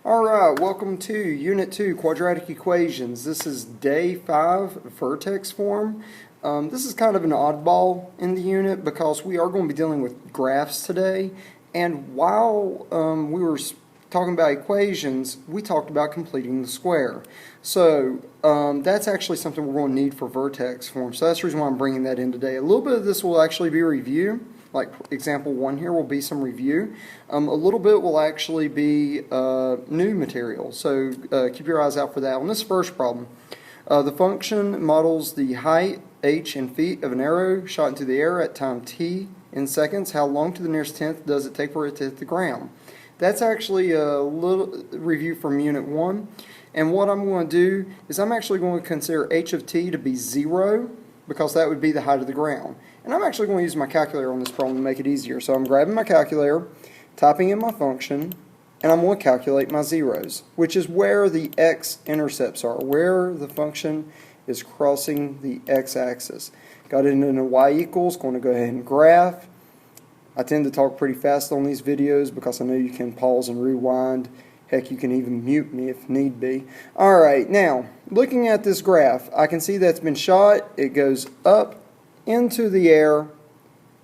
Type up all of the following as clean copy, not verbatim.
Alright, welcome to Unit 2, Quadratic Equations. This is Day 5, vertex form. This is kind of an oddball in the unit because we are going to be dealing with graphs today. And while we were talking about equations, we talked about completing the square. So that's actually something we're going to need for vertex form. So that's the reason why I'm bringing that in today. A little bit of this will actually be review. Like example 1 here will be some review. A little bit will actually be new material, so keep your eyes out for that. On this first problem, the function models the height, h, in feet of an arrow shot into the air at time t in seconds. How long to the nearest tenth does it take for it to hit the ground? That's actually a little review from Unit 1. And what I'm going to do is I'm actually going to consider h of t to be 0, because that would be the height of the ground. And I'm actually going to use my calculator on this problem to make it easier. So I'm grabbing my calculator, typing in my function, and I'm going to calculate my zeros, which is where the x-intercepts are, where the function is crossing the x-axis. Got it in a y equals, going to go ahead and graph. I tend to talk pretty fast on these videos because I know you can pause and rewind. Heck, you can even mute me if need be. Alright, now, looking at this graph, I can see that's been shot. It goes up into the air,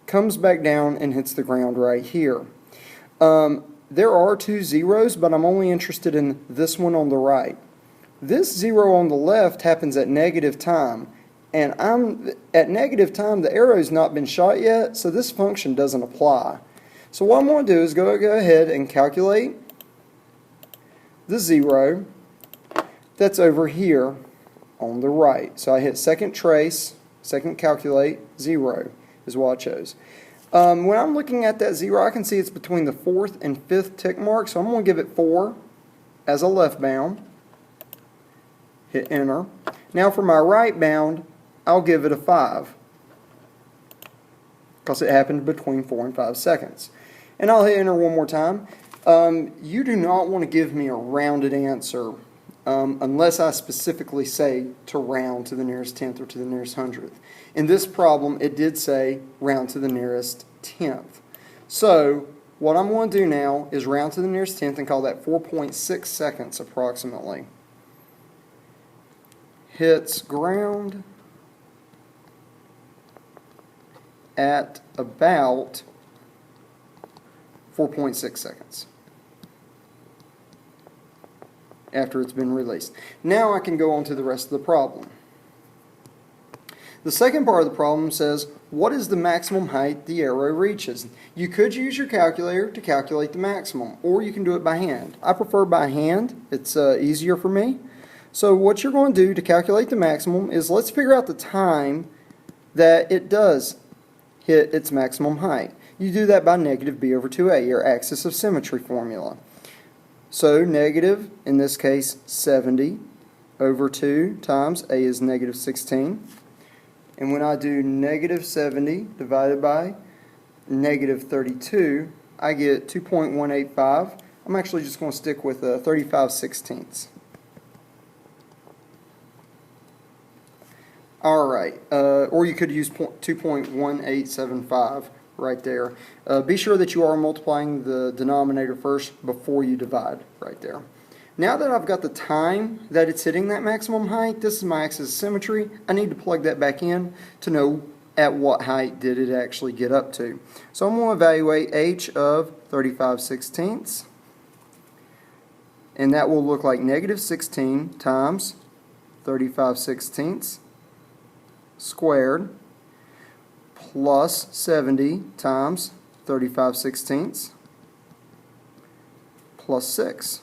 comes back down, and hits the ground right here. There are two zeros, but I'm only interested in this one on the right. This zero on the left happens at negative time, and at negative time, the arrow's not been shot yet, so this function doesn't apply. So what I'm going to do is go ahead and calculate the zero that's over here on the right. So I hit second trace, second calculate, 0 is what I chose. When I'm looking at that 0, I can see it's between the 4th and 5th tick mark, so I'm going to give it 4 as a left bound. Hit enter. Now for my right bound, I'll give it a 5 because it happened between 4 and 5 seconds. And I'll hit enter one more time. You do not want to give me a rounded answer unless I specifically say to round to the nearest tenth or to the nearest hundredth. In this problem, it did say round to the nearest tenth. So what I'm going to do now is round to the nearest tenth and call that 4.6 seconds approximately. Hits ground at about 4.6 seconds after it's been released. Now I can go on to the rest of the problem. The second part of the problem says, what is the maximum height the arrow reaches? You could use your calculator to calculate the maximum, or you can do it by hand. I prefer by hand. It's easier for me. So what you're going to do to calculate the maximum is let's figure out the time that it does hit its maximum height. You do that by negative b over 2a, your axis of symmetry formula. So negative, in this case, 70 over 2 times a is negative 16. And when I do negative 70 divided by negative 32, I get 2.185. I'm actually just going to stick with 35/16. Alright, or you could use 2.1875 right there. Be sure that you are multiplying the denominator first before you divide right there. Now that I've got the time that it's hitting that maximum height, this is my axis of symmetry, I need to plug that back in to know at what height did it actually get up to. So I'm going to evaluate h of 35/16, and that will look like negative 16 times 35/16 squared plus 70 times 35/16 plus 6.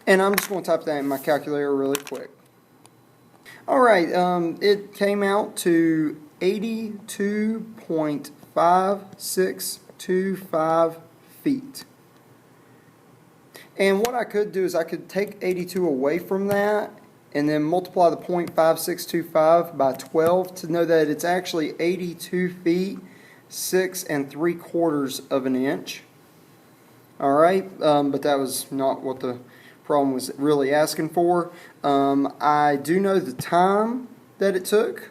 And I'm just going to type that in my calculator really quick. Alright, it came out to 82.5625 feet. And what I could do is I could take 82 away from that and then multiply the 0.5625 by 12 to know that it's actually 82 feet 6 3/4 of an inch. Alright, but that was not what the problem was really asking for. I do know the time that it took.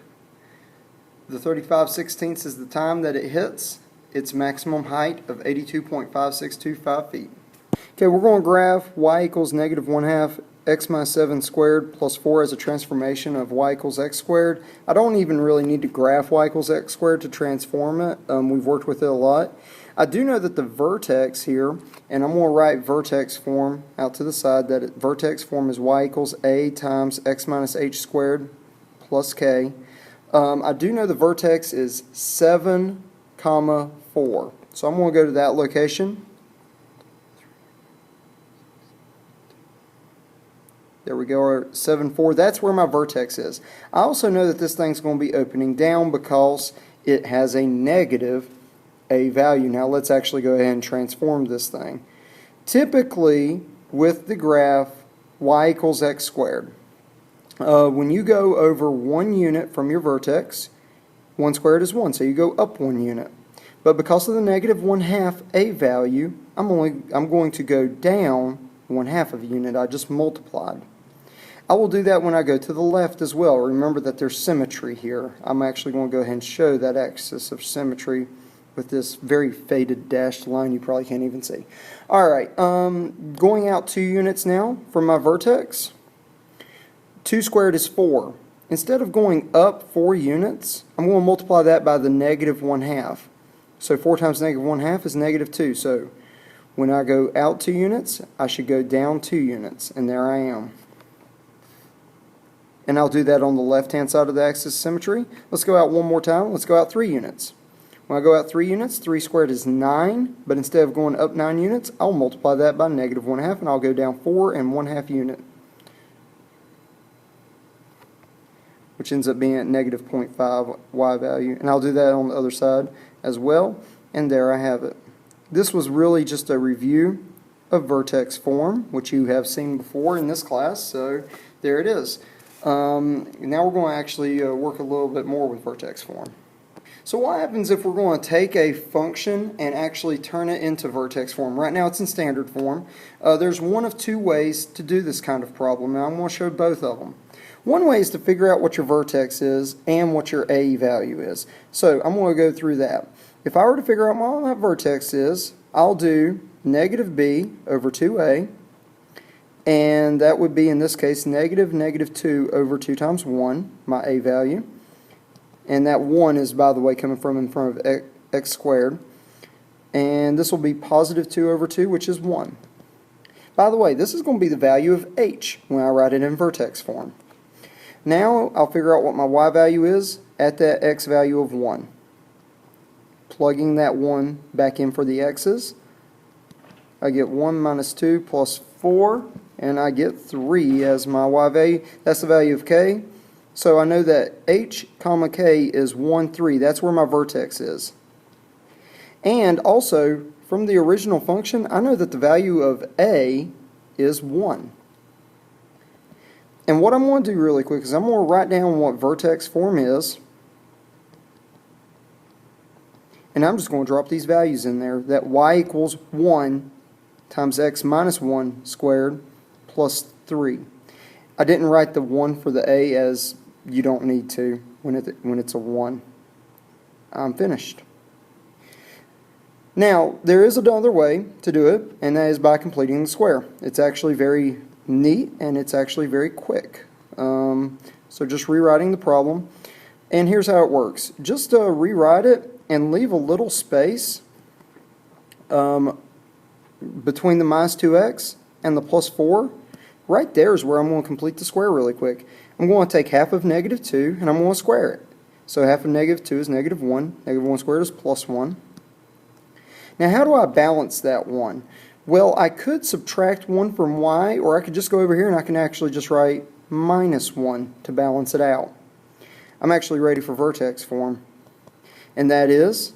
The 35/16 is the time that it hits its maximum height of 82.5625 feet. Okay, we're going to graph y equals negative 1/2 x minus 7 squared plus 4 as a transformation of y equals x squared. I don't even really need to graph y equals x squared to transform it. We've worked with it a lot. I do know that the vertex here, and I'm going to write vertex form out to the side, that vertex form is y equals a times x minus h squared plus k. I do know the vertex is 7, 4. So I'm going to go to that location. There we go, 7, 4. That's where my vertex is. I also know that this thing's going to be opening down because it has a negative a value. Now let's actually go ahead and transform this thing. Typically, with the graph y equals x squared, when you go over 1 unit from your vertex, 1 squared is 1, so you go up 1 unit. But because of the negative 1/2 a value, I'm going to go down 1/2 of a unit. I just multiplied. I will do that when I go to the left as well. Remember that there's symmetry here. I'm actually going to go ahead and show that axis of symmetry with this very faded dashed line you probably can't even see. Alright, going out 2 units now from my vertex. 2 squared is 4. Instead of going up 4 units, I'm going to multiply that by the negative 1/2. So 4 times negative 1/2 is negative 2. So when I go out 2 units, I should go down 2 units. And there I am. And I'll do that on the left-hand side of the axis of symmetry. Let's go out one more time. Let's go out 3 units. When I go out 3 units, 3 squared is 9. But instead of going up 9 units, I'll multiply that by negative 1/2. And I'll go down 4 and 1/2 unit, which ends up being at negative 0.5 y value. And I'll do that on the other side as well. And there I have it. This was really just a review of vertex form, which you have seen before in this class. So there it is. Now we're going to actually work a little bit more with vertex form. So what happens if we're going to take a function and actually turn it into vertex form? Right now it's in standard form. There's one of 2 ways to do this kind of problem, and I'm going to show both of them. One way is to figure out what your vertex is and what your A value is. So I'm going to go through that. If I were to figure out what my vertex is, I'll do negative b over 2a, and that would be, in this case, negative 2 over 2 times 1, my A value. And that 1 is, by the way, coming from in front of x squared. And this will be positive 2 over 2, which is 1. By the way, this is going to be the value of h when I write it in vertex form. Now I'll figure out what my y value is at that x value of 1. Plugging that 1 back in for the x's, I get 1 minus 2 plus 4, and I get 3 as my y value. That's the value of k. So I know that h comma k is 1, 3. That's where my vertex is. And also, from the original function, I know that the value of a is 1. And what I'm going to do really quick is I'm going to write down what vertex form is. And I'm just going to drop these values in there. That y equals 1 times x minus 1 squared plus 3. I didn't write the 1 for the a, as you don't need to when it's a 1. I'm finished. Now, there is another way to do it, and that is by completing the square. It's actually very neat, and it's actually very quick. So just rewriting the problem. And here's how it works. Just rewrite it and leave a little space between the minus 2x and the plus 4. Right there is where I'm going to complete the square really quick. I'm going to take half of negative 2 and I'm going to square it. So half of negative 2 is negative 1. Negative 1 squared is plus 1. Now how do I balance that 1? Well, I could subtract 1 from y, or I could just go over here and I can actually just write minus 1 to balance it out. I'm actually ready for vertex form. And that is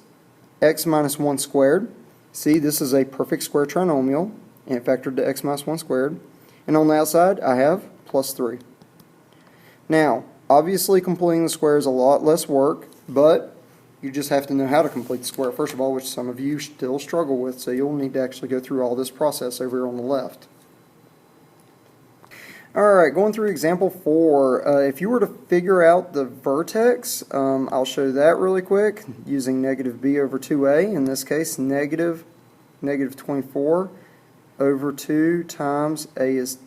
x minus 1 squared. See, this is a perfect square trinomial, and it factored to x minus 1 squared. And on the outside, I have plus 3. Now, obviously completing the square is a lot less work, but you just have to know how to complete the square, first of all, which some of you still struggle with, so you'll need to actually go through all this process over here on the left. Alright, going through example 4, if you were to figure out the vertex, I'll show that really quick using negative b over 2a, in this case negative 24 over 2 times a is,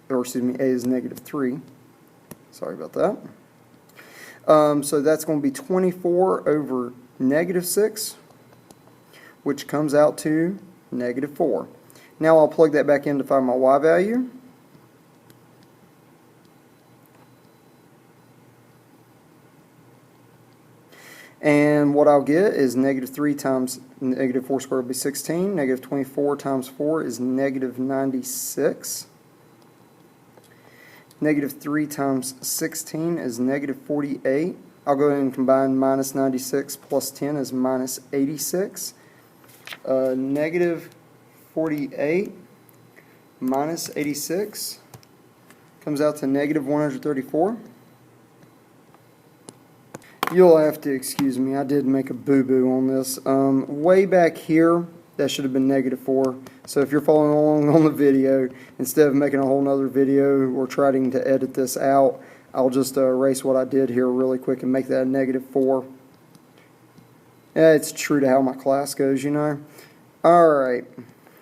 or excuse me, a is negative 3. Sorry about that. So that's going to be 24 over negative 6, which comes out to negative 4. Now I'll plug that back in to find my y value. And what I'll get is negative 3 times negative 4 squared will be 16. Negative 24 times 4 is negative 96. Negative 3 times 16 is negative 48. I'll go ahead and combine minus 96 plus 10 is minus 86. Negative 48 minus 86 comes out to negative 134. You'll have to excuse me, I did make a boo-boo on this. Way back here, that should have been negative 4. So if you're following along on the video, instead of making a whole nother video or trying to edit this out, I'll just erase what I did here really quick and make that a negative 4. Yeah, it's true to how my class goes, you know. Alright,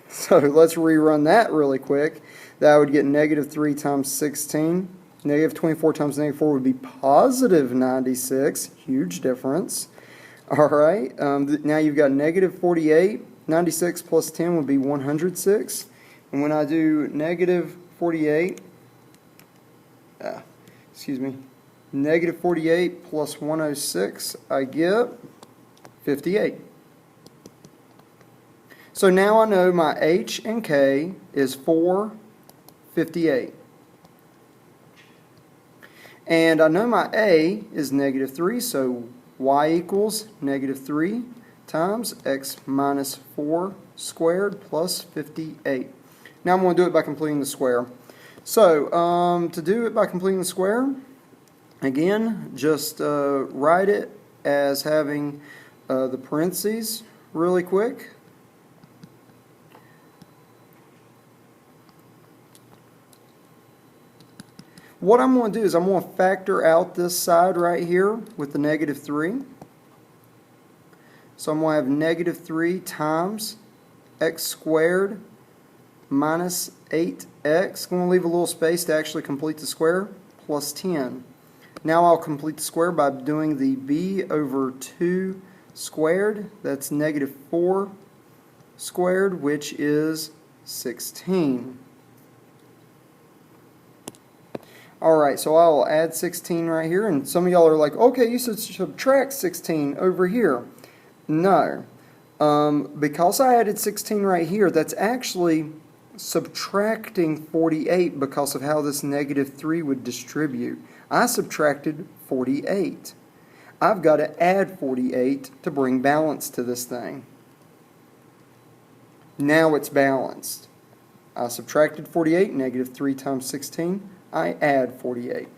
so let's rerun that really quick. That would get negative 3 times 16. Negative 24 times negative 4 would be positive 96. Huge difference. Alright, now you've got negative 48. 96 plus 10 would be 106. And when I do negative 48, negative 48 plus 106, I get 58. So now I know my h and k is 458. And I know my a is negative 3, so y equals negative 3 times x minus 4 squared plus 58. Now I'm going to do it by completing the square. So to do it by completing the square, again, just write it as having the parentheses really quick. What I'm going to do is I'm going to factor out this side right here with the negative 3. So I'm going to have negative 3 times x squared minus 8x. I'm going to leave a little space to actually complete the square, plus 10. Now I'll complete the square by doing the b over 2 squared. That's negative 4 squared, which is 16. Alright, so I'll add 16 right here, and some of y'all are like, okay, you should subtract 16 over here. No. Because I added 16 right here, that's actually subtracting 48 because of how this negative 3 would distribute. I subtracted 48. I've got to add 48 to bring balance to this thing. Now it's balanced. I subtracted 48, negative 3 times 16. I add 48.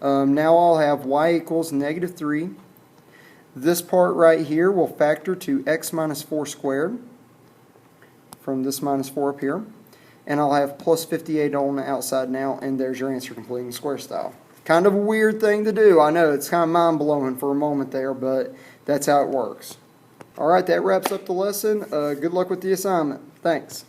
Now I'll have y equals negative 3. This part right here will factor to x minus 4 squared from this minus 4 up here. And I'll have plus 58 on the outside now, and there's your answer completing the square style. Kind of a weird thing to do. I know, it's kind of mind-blowing for a moment there, but that's how it works. Alright, that wraps up the lesson. Good luck with the assignment. Thanks.